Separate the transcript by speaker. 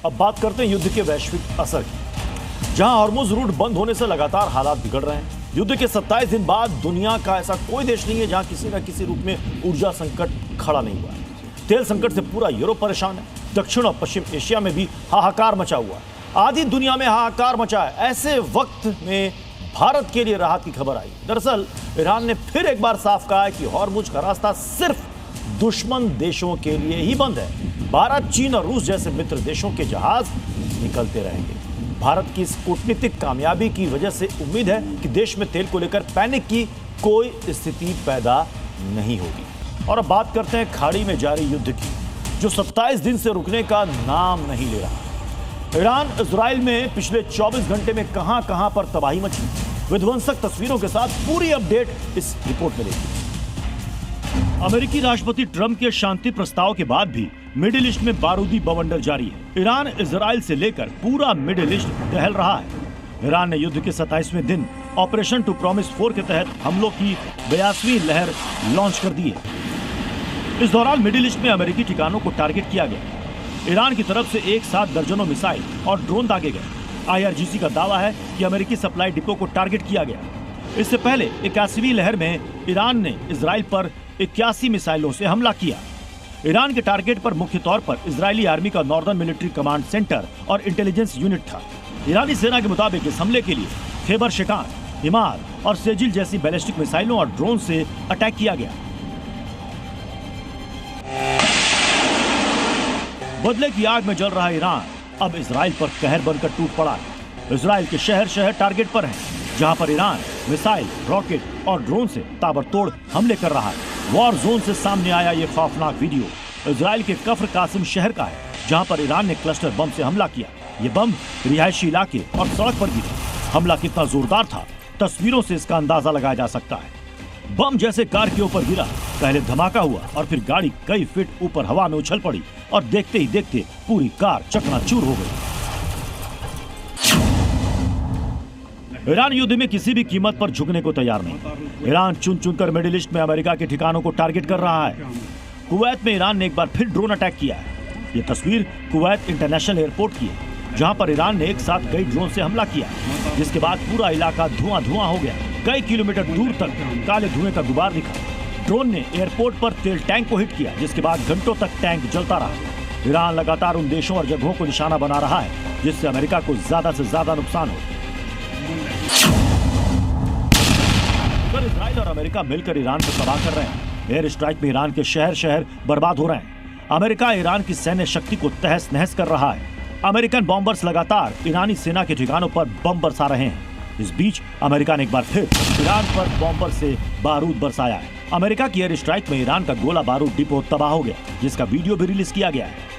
Speaker 1: अब बात करते हैं युद्ध के वैश्विक असर की। जहां हॉर्मुज रूट बंद होने से लगातार हालात बिगड़ रहे हैं। युद्ध के 27 दिन बाद दुनिया का ऐसा कोई देश नहीं है जहां किसी न किसी रूप में ऊर्जा संकट खड़ा नहीं हुआ है। तेल संकट से पूरा यूरोप परेशान है। दक्षिण और पश्चिम एशिया में भी हाहाकार मचा हुआ है। आधी दुनिया में हाहाकार मचा है। ऐसे वक्त में भारत के लिए राहत की खबर आई। दरअसल ईरान ने फिर एक बार साफ कहा है कि हॉर्मुज का रास्ता सिर्फ दुश्मन देशों के लिए ही बंद है। भारत, चीन और रूस जैसे मित्र देशों के जहाज निकलते रहेंगे। भारत की इस कूटनीतिक कामयाबी की वजह से उम्मीद है कि देश में तेल को लेकर पैनिक की कोई स्थिति पैदा नहीं होगी। और अब बात करते हैं खाड़ी में जारी युद्ध की, जो 27 दिन से रुकने का नाम नहीं ले रहा। ईरान इजराइल में पिछले 24 घंटे में कहां पर तबाही मची, विध्वंसक तस्वीरों के साथ पूरी अपडेट इस रिपोर्ट में देखिए। अमेरिकी राष्ट्रपति ट्रंप के शांति प्रस्ताव के बाद भी मिडिल ईस्ट में बारूदी बवंडर जारी है। ईरान, इजराइल से लेकर पूरा मिडिल ईस्ट दहल रहा है। ईरान ने युद्ध के 27वें दिन ऑपरेशन टू प्रॉमिस 4 के तहत हमलों की 82वीं लहर लॉन्च कर दी है। इस दौरान मिडिल ईस्ट में अमेरिकी ठिकानों को टारगेट किया गया। ईरान की तरफ से एक साथ दर्जनों मिसाइल और ड्रोन दागे गए। IRGC का दावा है कि अमेरिकी सप्लाई डिपो को टारगेट किया गया। इससे पहले 81वीं लहर में ईरान ने इजराइल पर 81 मिसाइलों से हमला किया। ईरान के टारगेट पर मुख्य तौर पर इजरायली आर्मी का नॉर्दर्न मिलिट्री कमांड सेंटर और इंटेलिजेंस यूनिट था। ईरानी सेना के मुताबिक इस हमले के लिए खैबर शिकान, हिमार और सेजिल जैसी बैलिस्टिक मिसाइलों और ड्रोन से अटैक किया गया। बदले की आग में जल रहा ईरान अब इजराइल पर कहर बनकर टूट पड़ा है। इजराइल के शहर टारगेट पर हैं, जहां पर ईरान मिसाइल, रॉकेट और ड्रोन से ताबड़तोड़ हमले कर रहा है। वॉर जोन से सामने आया ये खौफनाक वीडियो इजराइल के कफ्र कासिम शहर का है, जहां पर ईरान ने क्लस्टर बम से हमला किया। ये बम रिहायशी इलाके और सड़क पर गिरे। हमला कितना जोरदार था, तस्वीरों से इसका अंदाजा लगाया जा सकता है। बम जैसे कार के ऊपर गिरा, पहले धमाका हुआ और फिर गाड़ी कई फीट ऊपर हवा में उछल पड़ी और देखते ही देखते पूरी कार चकनाचूर हो गई। ईरान युद्ध में किसी भी कीमत पर झुकने को तैयार नहीं। ईरान चुन चुनकर मिडिल ईस्ट में अमेरिका के ठिकानों को टारगेट कर रहा है। कुवैत में ईरान ने एक बार फिर ड्रोन अटैक किया है। ये तस्वीर कुवैत इंटरनेशनल एयरपोर्ट की है, जहां पर ईरान ने एक साथ कई ड्रोन से हमला किया, जिसके बाद पूरा इलाका धुआं हो गया। कई किलोमीटर दूर तक काले धुएं का गुबार दिखा। ड्रोन ने एयरपोर्ट पर तेल टैंक को हिट किया, जिसके बाद घंटों तक टैंक जलता रहा। ईरान लगातार उन देशों और जगहों को निशाना बना रहा है जिससे अमेरिका को ज्यादा से ज्यादा नुकसान हो। इजराइल और अमेरिका मिलकर ईरान को तबाह कर रहे हैं। एयर स्ट्राइक में ईरान के शहर बर्बाद हो रहे हैं। अमेरिका ईरान की सैन्य शक्ति को तहस नहस कर रहा है। अमेरिकन बॉम्बर्स लगातार ईरानी सेना के ठिकानों पर बम बरसा रहे हैं। इस बीच अमेरिका ने एक बार फिर ईरान पर बॉम्बर से बारूद बरसाया है। अमेरिका की एयर स्ट्राइक में ईरान का गोला बारूद डिपो तबाह हो गया, जिसका वीडियो भी रिलीज किया गया है।